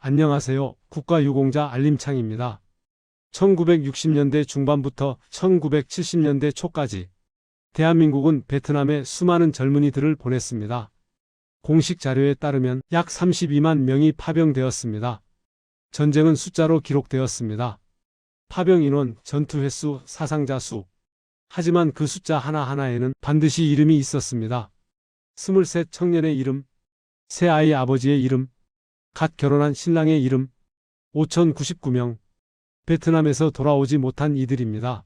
안녕하세요. 국가유공자 알림창입니다. 1960년대 중반부터 1970년대 초까지 대한민국은 베트남에 수많은 젊은이들을 보냈습니다. 공식 자료에 따르면 약 32만 명이 파병되었습니다. 전쟁은 숫자로 기록되었습니다. 파병 인원, 전투 횟수, 사상자 수. 하지만 그 숫자 하나하나에는 반드시 이름이 있었습니다. 23 청년의 이름, 새 아이 아버지의 이름, 갓 결혼한 신랑의 이름, 5,099명. 베트남에서 돌아오지 못한 이들입니다.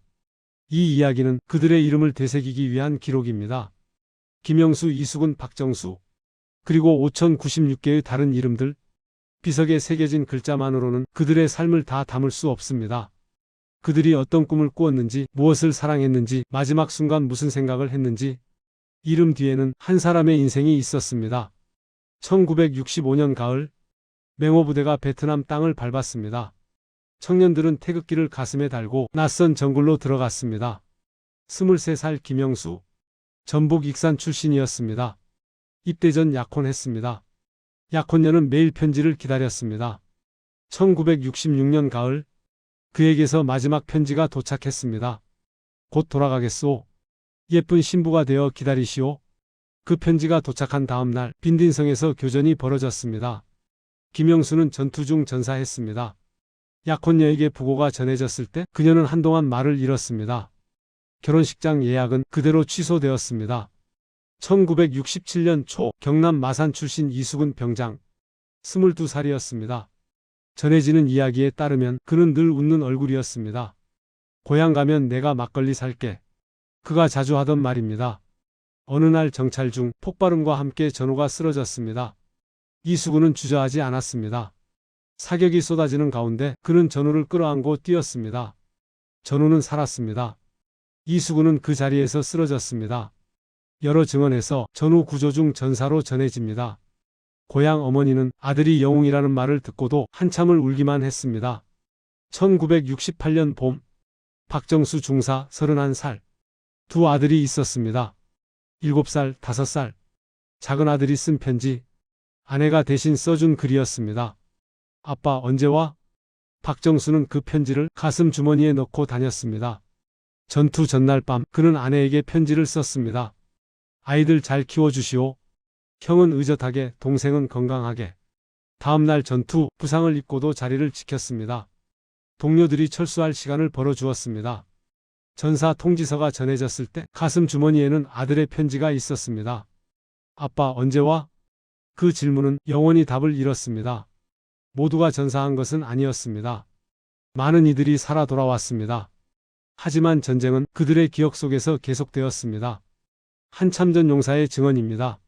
이 이야기는 그들의 이름을 되새기기 위한 기록입니다. 김영수, 이수근, 박정수, 그리고 5,096개의 다른 이름들, 비석에 새겨진 글자만으로는 그들의 삶을 다 담을 수 없습니다. 그들이 어떤 꿈을 꾸었는지, 무엇을 사랑했는지, 마지막 순간 무슨 생각을 했는지, 이름 뒤에는 한 사람의 인생이 있었습니다. 1965년 가을, 맹호 부대가 베트남 땅을 밟았습니다. 청년들은 태극기를 가슴에 달고 낯선 정글로 들어갔습니다. 23살 김영수, 전북 익산 출신이었습니다. 입대 전 약혼했습니다. 약혼녀는 매일 편지를 기다렸습니다. 1966년 가을, 그에게서 마지막 편지가 도착했습니다. 곧 돌아가겠소. 예쁜 신부가 되어 기다리시오. 그 편지가 도착한 다음 날 빈딘성에서 교전이 벌어졌습니다. 김영수는 전투 중 전사했습니다. 약혼녀에게 부고가 전해졌을 때 그녀는 한동안 말을 잃었습니다. 결혼식장 예약은 그대로 취소되었습니다. 1967년 초 경남 마산 출신 이수근 병장, 22살이었습니다. 전해지는 이야기에 따르면 그는 늘 웃는 얼굴이었습니다. 고향 가면 내가 막걸리 살게. 그가 자주 하던 말입니다. 어느 날 정찰 중 폭발음과 함께 전우가 쓰러졌습니다. 이수근은 주저하지 않았습니다. 사격이 쏟아지는 가운데 그는 전우를 끌어안고 뛰었습니다. 전우는 살았습니다. 이수근은 그 자리에서 쓰러졌습니다. 여러 증언에서 전우 구조 중 전사로 전해집니다. 고향 어머니는 아들이 영웅이라는 말을 듣고도 한참을 울기만 했습니다. 1968년 봄, 박정수 중사 31살, 두 아들이 있었습니다. 7살, 5살. 작은 아들이 쓴 편지, 아내가 대신 써준 글이었습니다. 아빠 언제 와? 박정수는 그 편지를 가슴 주머니에 넣고 다녔습니다. 전투 전날 밤 그는 아내에게 편지를 썼습니다. 아이들 잘 키워주시오. 형은 의젓하게, 동생은 건강하게. 다음날 전투, 부상을 입고도 자리를 지켰습니다. 동료들이 철수할 시간을 벌어주었습니다. 전사 통지서가 전해졌을 때 가슴 주머니에는 아들의 편지가 있었습니다. 아빠 언제 와? 그 질문은 영원히 답을 잃었습니다. 모두가 전사한 것은 아니었습니다. 많은 이들이 살아 돌아왔습니다. 하지만 전쟁은 그들의 기억 속에서 계속되었습니다. 한참 전 용사의 증언입니다.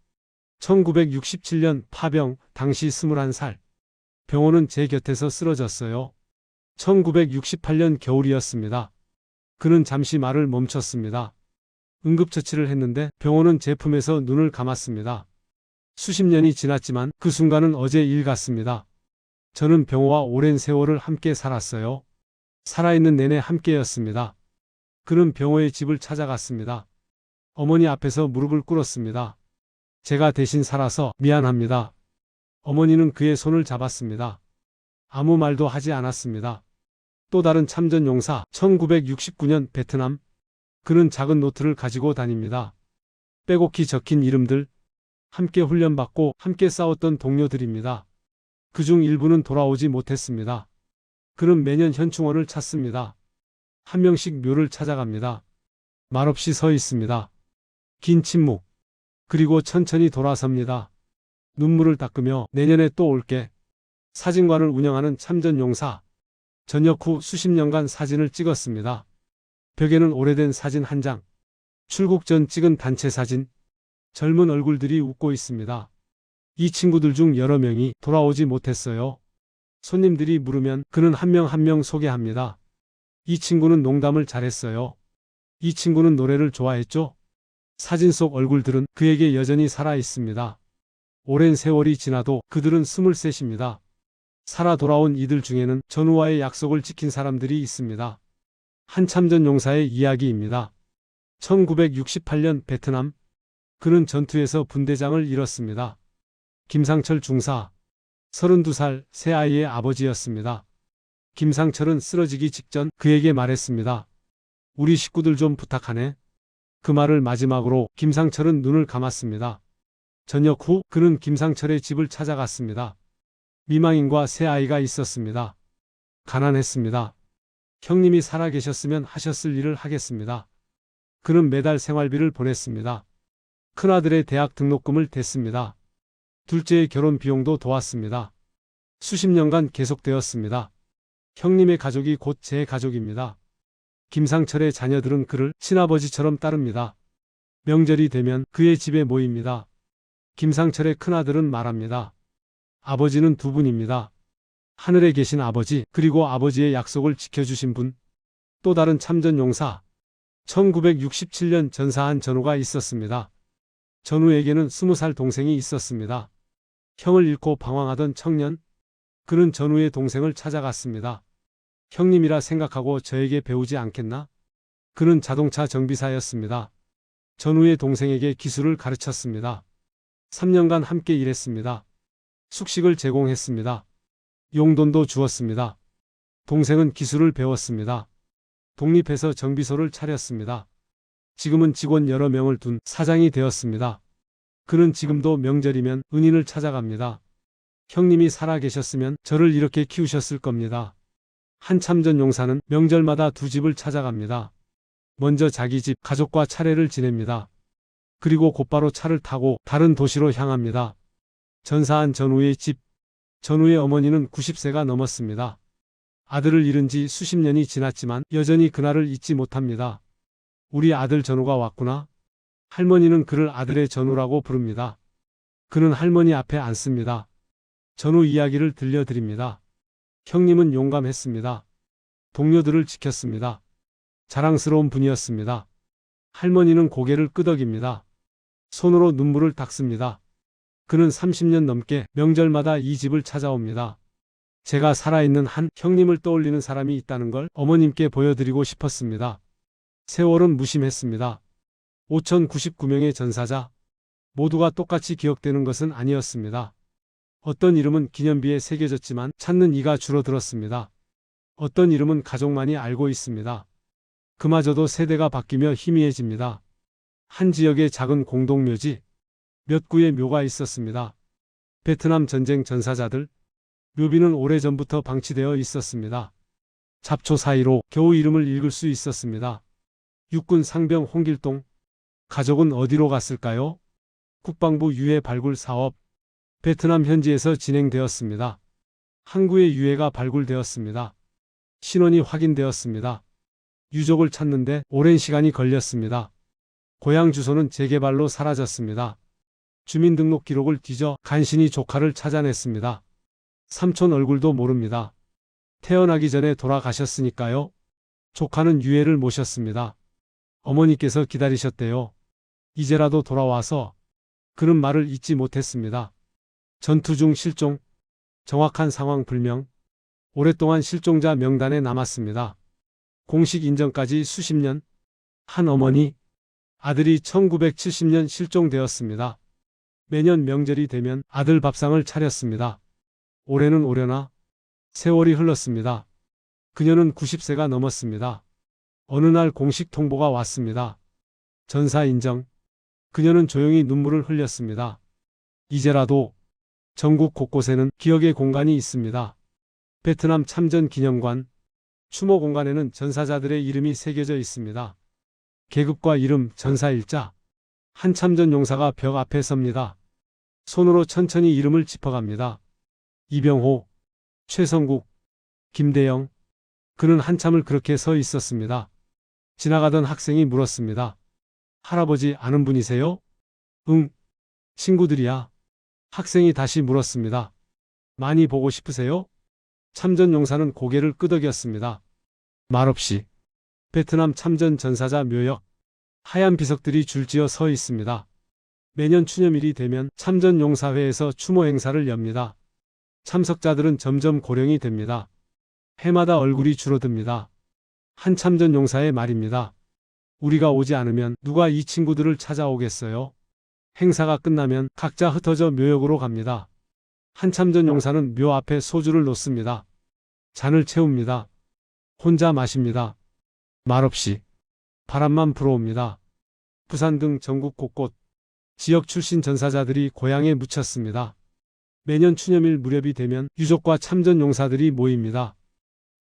1967년 파병, 당시 21살. 병호는 제 곁에서 쓰러졌어요. 1968년 겨울이었습니다. 그는 잠시 말을 멈췄습니다. 응급처치를 했는데 병호는 제 품에서 눈을 감았습니다. 수십 년이 지났지만 그 순간은 어제 일 같습니다. 저는 병호와 오랜 세월을 함께 살았어요. 살아있는 내내 함께였습니다. 그는 병호의 집을 찾아갔습니다. 어머니 앞에서 무릎을 꿇었습니다. 제가 대신 살아서 미안합니다. 어머니는 그의 손을 잡았습니다. 아무 말도 하지 않았습니다. 또 다른 참전 용사, 1969년 베트남. 그는 작은 노트를 가지고 다닙니다. 빼곡히 적힌 이름들, 함께 훈련받고 함께 싸웠던 동료들입니다. 그중 일부는 돌아오지 못했습니다. 그는 매년 현충원을 찾습니다. 한 명씩 묘를 찾아갑니다. 말없이 서 있습니다. 긴 침묵. 그리고 천천히 돌아섭니다. 눈물을 닦으며 내년에 또 올게. 사진관을 운영하는 참전 용사. 전역 후 수십 년간 사진을 찍었습니다. 벽에는 오래된 사진 한 장. 출국 전 찍은 단체 사진. 젊은 얼굴들이 웃고 있습니다. 이 친구들 중 여러 명이 돌아오지 못했어요. 손님들이 물으면 그는 한 명 한 명 소개합니다. 이 친구는 농담을 잘했어요. 이 친구는 노래를 좋아했죠. 사진 속 얼굴들은 그에게 여전히 살아 있습니다. 오랜 세월이 지나도 그들은 23입니다. 살아 돌아온 이들 중에는 전우와의 약속을 지킨 사람들이 있습니다. 한참전 용사의 이야기입니다. 1968년 베트남. 그는 전투에서 분대장을 잃었습니다. 김상철 중사. 32살 새 아이의 아버지였습니다. 김상철은 쓰러지기 직전 그에게 말했습니다. 우리 식구들 좀 부탁하네. 그 말을 마지막으로 김상철은 눈을 감았습니다. 저녁 후 그는 김상철의 집을 찾아갔습니다. 미망인과 새 아이가 있었습니다. 가난했습니다. 형님이 살아계셨으면 하셨을 일을 하겠습니다. 그는 매달 생활비를 보냈습니다. 큰아들의 대학 등록금을 댔습니다. 둘째의 결혼 비용도 도왔습니다. 수십 년간 계속되었습니다. 형님의 가족이 곧 제 가족입니다. 김상철의 자녀들은 그를 친아버지처럼 따릅니다. 명절이 되면 그의 집에 모입니다. 김상철의 큰아들은 말합니다. 아버지는 두 분입니다. 하늘에 계신 아버지, 그리고 아버지의 약속을 지켜주신 분. 또 다른 참전용사. 1967년 전사한 전우가 있었습니다. 전우에게는 20살 동생이 있었습니다. 형을 잃고 방황하던 청년. 그는 전우의 동생을 찾아갔습니다. 형님이라 생각하고 저에게 배우지 않겠나? 그는 자동차 정비사였습니다. 전우의 동생에게 기술을 가르쳤습니다. 3년간 함께 일했습니다. 숙식을 제공했습니다. 용돈도 주었습니다. 동생은 기술을 배웠습니다. 독립해서 정비소를 차렸습니다. 지금은 직원 여러 명을 둔 사장이 되었습니다. 그는 지금도 명절이면 은인을 찾아갑니다. 형님이 살아계셨으면 저를 이렇게 키우셨을 겁니다. 한 참전 용사는 명절마다 두 집을 찾아갑니다. 먼저 자기 집 가족과 차례를 지냅니다. 그리고 곧바로 차를 타고 다른 도시로 향합니다. 전사한 전우의 집. 전우의 어머니는 90세가 넘었습니다. 아들을 잃은 지 수십 년이 지났지만 여전히 그날을 잊지 못합니다. 우리 아들 전우가 왔구나. 할머니는 그를 아들의 전우라고 부릅니다. 그는 할머니 앞에 앉습니다. 전우 이야기를 들려드립니다. 형님은 용감했습니다. 동료들을 지켰습니다. 자랑스러운 분이었습니다. 할머니는 고개를 끄덕입니다. 손으로 눈물을 닦습니다. 그는 30년 넘게 명절마다 이 집을 찾아옵니다. 제가 살아있는 한 형님을 떠올리는 사람이 있다는 걸 어머님께 보여드리고 싶었습니다. 세월은 무심했습니다. 5,099명의 전사자. 모두가 똑같이 기억되는 것은 아니었습니다. 어떤 이름은 기념비에 새겨졌지만 찾는 이가 줄어들었습니다. 어떤 이름은 가족만이 알고 있습니다. 그마저도 세대가 바뀌며 희미해집니다. 한 지역에 작은 공동묘지, 몇 구의 묘가 있었습니다. 베트남 전쟁 전사자들. 묘비는 오래전부터 방치되어 있었습니다. 잡초 사이로 겨우 이름을 읽을 수 있었습니다. 육군 상병 홍길동. 가족은 어디로 갔을까요? 국방부 유해 발굴 사업. 베트남 현지에서 진행되었습니다. 항구의 유해가 발굴되었습니다. 신원이 확인되었습니다. 유족을 찾는데 오랜 시간이 걸렸습니다. 고향 주소는 재개발로 사라졌습니다. 주민등록 기록을 뒤져 간신히 조카를 찾아냈습니다. 삼촌 얼굴도 모릅니다. 태어나기 전에 돌아가셨으니까요. 조카는 유해를 모셨습니다. 어머니께서 기다리셨대요. 이제라도 돌아와서. 그는 말을 잊지 못했습니다. 전투 중 실종. 정확한 상황 불명. 오랫동안 실종자 명단에 남았습니다. 공식 인정까지 수십 년. 한 어머니. 아들이 1970년 실종되었습니다. 매년 명절이 되면 아들 밥상을 차렸습니다. 올해는 오려나? 세월이 흘렀습니다. 그녀는 90세가 넘었습니다. 어느 날 공식 통보가 왔습니다. 전사 인정. 그녀는 조용히 눈물을 흘렸습니다. 이제라도 전국 곳곳에는 기억의 공간이 있습니다. 베트남 참전 기념관. 추모 공간에는 전사자들의 이름이 새겨져 있습니다. 계급과 이름, 전사일자. 한 참전 용사가 벽 앞에 섭니다. 손으로 천천히 이름을 짚어갑니다. 이병호, 최성국, 김대영. 그는 한참을 그렇게 서 있었습니다. 지나가던 학생이 물었습니다. 할아버지 아는 분이세요? 응, 친구들이야. 학생이 다시 물었습니다. 많이 보고 싶으세요? 참전 용사는 고개를 끄덕였습니다. 말없이. 베트남 참전 전사자 묘역. 하얀 비석들이 줄지어 서 있습니다. 매년 추념일이 되면 참전 용사회에서 추모 행사를 엽니다. 참석자들은 점점 고령이 됩니다. 해마다 얼굴이 줄어듭니다. 한 참전 용사의 말입니다. 우리가 오지 않으면 누가 이 친구들을 찾아오겠어요? 행사가 끝나면 각자 흩어져 묘역으로 갑니다. 한 참전 용사는 묘 앞에 소주를 놓습니다. 잔을 채웁니다. 혼자 마십니다. 말없이. 바람만 불어옵니다. 부산 등 전국 곳곳 지역 출신 전사자들이 고향에 묻혔습니다. 매년 추념일 무렵이 되면 유족과 참전 용사들이 모입니다.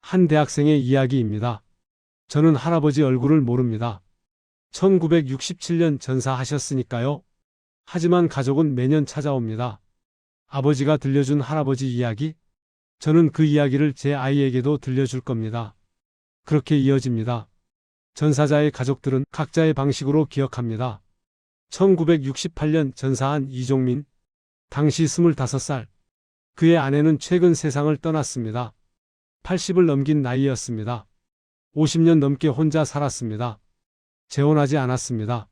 한 대학생의 이야기입니다. 저는 할아버지 얼굴을 모릅니다. 1967년 전사하셨으니까요. 하지만 가족은 매년 찾아옵니다. 아버지가 들려준 할아버지 이야기? 저는 그 이야기를 제 아이에게도 들려줄 겁니다. 그렇게 이어집니다. 전사자의 가족들은 각자의 방식으로 기억합니다. 1968년 전사한 이종민, 당시 25살. 그의 아내는 최근 세상을 떠났습니다. 80을 넘긴 나이였습니다. 50년 넘게 혼자 살았습니다. 재혼하지 않았습니다.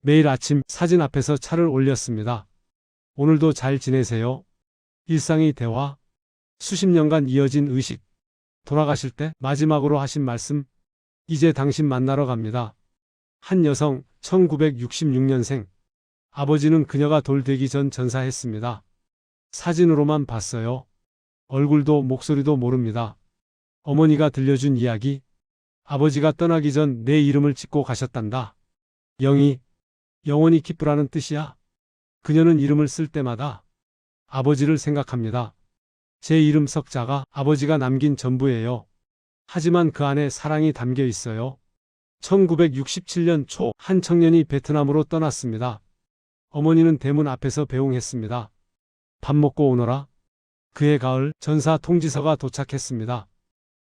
매일 아침 사진 앞에서 차를 올렸습니다. 오늘도 잘 지내세요. 일상의 대화, 수십 년간 이어진 의식, 돌아가실 때 마지막으로 하신 말씀, 이제 당신 만나러 갑니다. 한 여성, 1966년생. 아버지는 그녀가 돌 되기 전 전사했습니다. 사진으로만 봤어요. 얼굴도 목소리도 모릅니다. 어머니가 들려준 이야기, 아버지가 떠나기 전 내 이름을 짓고 가셨단다. 영원히 기쁘라는 뜻이야. 그녀는 이름을 쓸 때마다 아버지를 생각합니다. 제 이름 석자가 아버지가 남긴 전부예요. 하지만 그 안에 사랑이 담겨 있어요. 1967년 초 한 청년이 베트남으로 떠났습니다. 어머니는 대문 앞에서 배웅했습니다. 밥 먹고 오너라. 그해 가을 전사 통지서가 도착했습니다.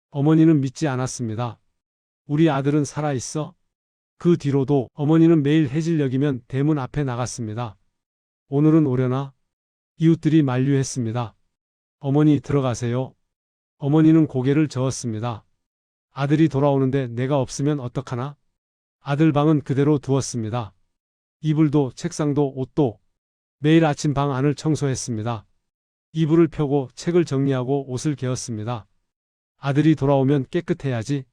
어머니는 믿지 않았습니다. 우리 아들은 살아있어? 그 뒤로도 어머니는 매일 해질녘이면 대문 앞에 나갔습니다. 오늘은 오려나? 이웃들이 만류했습니다. 어머니 들어가세요. 어머니는 고개를 저었습니다. 아들이 돌아오는데 내가 없으면 어떡하나? 아들 방은 그대로 두었습니다. 이불도 책상도 옷도 매일 아침 방 안을 청소했습니다. 이불을 펴고 책을 정리하고 옷을 개었습니다. 아들이 돌아오면 깨끗해야지.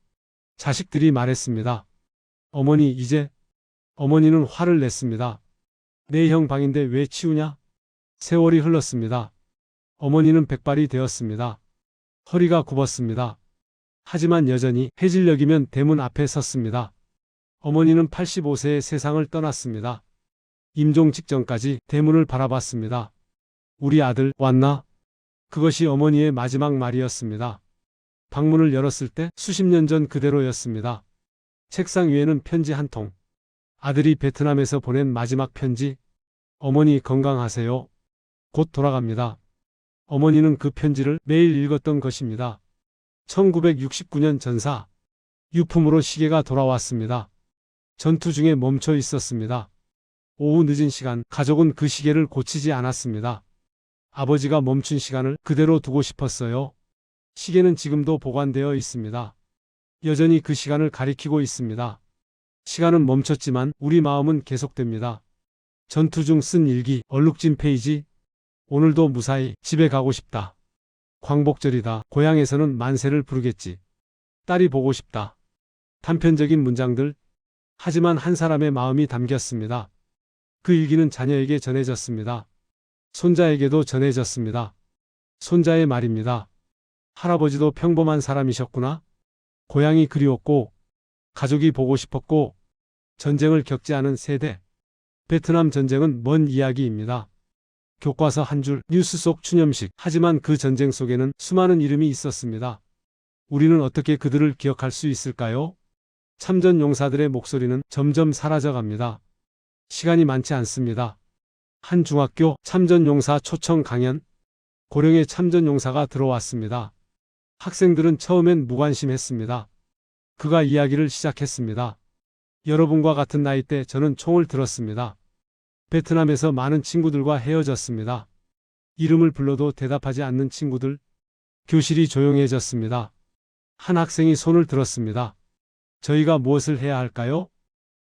자식들이 말했습니다. 어머니 이제? 어머니는 화를 냈습니다. 내 형 방인데 왜 치우냐? 세월이 흘렀습니다. 어머니는 백발이 되었습니다. 허리가 굽었습니다. 하지만 여전히 해질녘이면 대문 앞에 섰습니다. 어머니는 85세에 세상을 떠났습니다. 임종 직전까지 대문을 바라봤습니다. 우리 아들 왔나? 그것이 어머니의 마지막 말이었습니다. 방문을 열었을 때 수십 년 전 그대로였습니다. 책상 위에는 편지 한 통. 아들이 베트남에서 보낸 마지막 편지. 어머니 건강하세요. 곧 돌아갑니다. 어머니는 그 편지를 매일 읽었던 것입니다. 1969년 전사. 유품으로 시계가 돌아왔습니다. 전투 중에 멈춰 있었습니다. 오후 늦은 시간 가족은 그 시계를 고치지 않았습니다. 아버지가 멈춘 시간을 그대로 두고 싶었어요. 시계는 지금도 보관되어 있습니다. 여전히 그 시간을 가리키고 있습니다. 시간은 멈췄지만 우리 마음은 계속됩니다. 전투 중 쓴 일기, 얼룩진 페이지. 오늘도 무사히 집에 가고 싶다. 광복절이다. 고향에서는 만세를 부르겠지. 딸이 보고 싶다. 단편적인 문장들. 하지만 한 사람의 마음이 담겼습니다. 그 일기는 자녀에게 전해졌습니다. 손자에게도 전해졌습니다. 손자의 말입니다. 할아버지도 평범한 사람이셨구나. 고향이 그리웠고, 가족이 보고 싶었고, 전쟁을 겪지 않은 세대. 베트남 전쟁은 먼 이야기입니다. 교과서 한 줄, 뉴스 속 추념식. 하지만 그 전쟁 속에는 수많은 이름이 있었습니다. 우리는 어떻게 그들을 기억할 수 있을까요? 참전 용사들의 목소리는 점점 사라져갑니다. 시간이 많지 않습니다. 한 중학교 참전 용사 초청 강연. 고령의 참전 용사가 들어왔습니다. 학생들은 처음엔 무관심했습니다. 그가 이야기를 시작했습니다. 여러분과 같은 나이 때 저는 총을 들었습니다. 베트남에서 많은 친구들과 헤어졌습니다. 이름을 불러도 대답하지 않는 친구들. 교실이 조용해졌습니다. 한 학생이 손을 들었습니다. 저희가 무엇을 해야 할까요?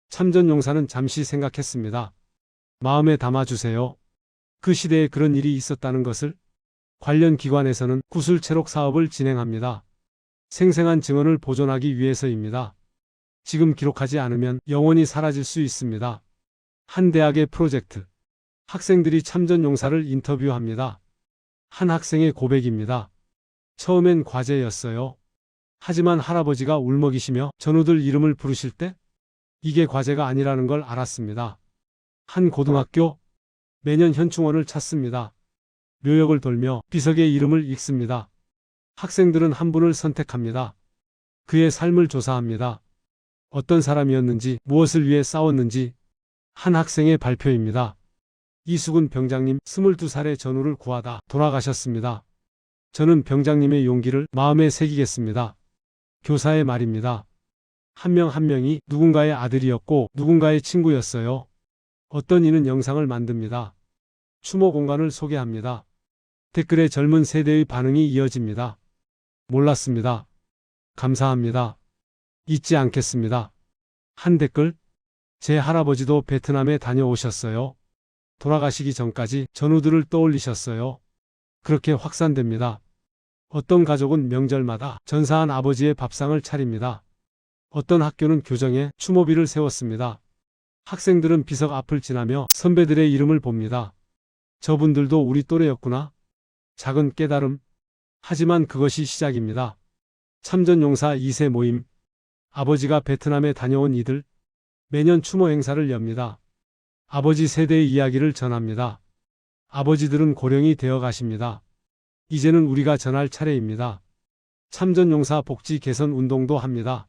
참전 용사는 잠시 생각했습니다. 마음에 담아주세요. 그 시대에 그런 일이 있었다는 것을. 관련 기관에서는 구술 체록 사업을 진행합니다. 생생한 증언을 보존하기 위해서입니다. 지금 기록하지 않으면 영원히 사라질 수 있습니다. 한 대학의 프로젝트. 학생들이 참전 용사를 인터뷰합니다. 한 학생의 고백입니다. 처음엔 과제였어요. 하지만 할아버지가 울먹이시며 전우들 이름을 부르실 때 이게 과제가 아니라는 걸 알았습니다. 한 고등학교, 매년 현충원을 찾습니다. 묘역을 돌며 비석의 이름을 읽습니다. 학생들은 한 분을 선택합니다. 그의 삶을 조사합니다. 어떤 사람이었는지, 무엇을 위해 싸웠는지. 한 학생의 발표입니다. 이수근 병장님 22살의 전우를 구하다 돌아가셨습니다. 저는 병장님의 용기를 마음에 새기겠습니다. 교사의 말입니다. 한 명 한 명이 누군가의 아들이었고 누군가의 친구였어요. 어떤 이는 영상을 만듭니다. 추모 공간을 소개합니다. 댓글에 젊은 세대의 반응이 이어집니다. 몰랐습니다. 감사합니다. 잊지 않겠습니다. 한 댓글, 제 할아버지도 베트남에 다녀오셨어요. 돌아가시기 전까지 전우들을 떠올리셨어요. 그렇게 확산됩니다. 어떤 가족은 명절마다 전사한 아버지의 밥상을 차립니다. 어떤 학교는 교정에 추모비를 세웠습니다. 학생들은 비석 앞을 지나며 선배들의 이름을 봅니다. 저분들도 우리 또래였구나. 작은 깨달음. 하지만 그것이 시작입니다. 참전용사 2세 모임. 아버지가 베트남에 다녀온 이들. 매년 추모 행사를 엽니다. 아버지 세대의 이야기를 전합니다. 아버지들은 고령이 되어 가십니다. 이제는 우리가 전할 차례입니다. 참전용사 복지 개선 운동도 합니다.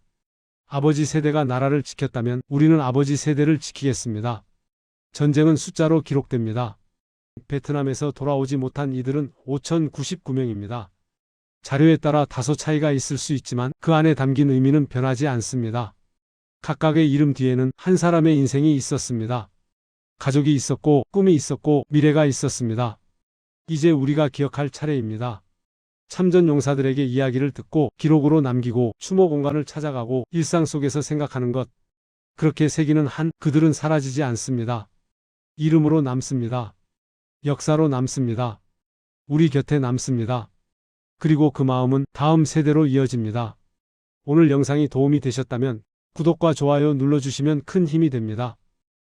아버지 세대가 나라를 지켰다면 우리는 아버지 세대를 지키겠습니다. 전쟁은 숫자로 기록됩니다. 베트남에서 돌아오지 못한 이들은 5,099명입니다. 자료에 따라 다소 차이가 있을 수 있지만 그 안에 담긴 의미는 변하지 않습니다. 각각의 이름 뒤에는 한 사람의 인생이 있었습니다. 가족이 있었고 꿈이 있었고 미래가 있었습니다. 이제 우리가 기억할 차례입니다. 참전 용사들에게 이야기를 듣고 기록으로 남기고 추모 공간을 찾아가고 일상 속에서 생각하는 것. 그렇게 새기는 한 그들은 사라지지 않습니다. 이름으로 남습니다. 역사로 남습니다. 우리 곁에 남습니다. 그리고 그 마음은 다음 세대로 이어집니다. 오늘 영상이 도움이 되셨다면 구독과 좋아요 눌러주시면 큰 힘이 됩니다.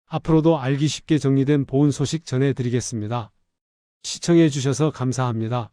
앞으로도 알기 쉽게 정리된 보훈 소식 전해드리겠습니다. 시청해 주셔서 감사합니다.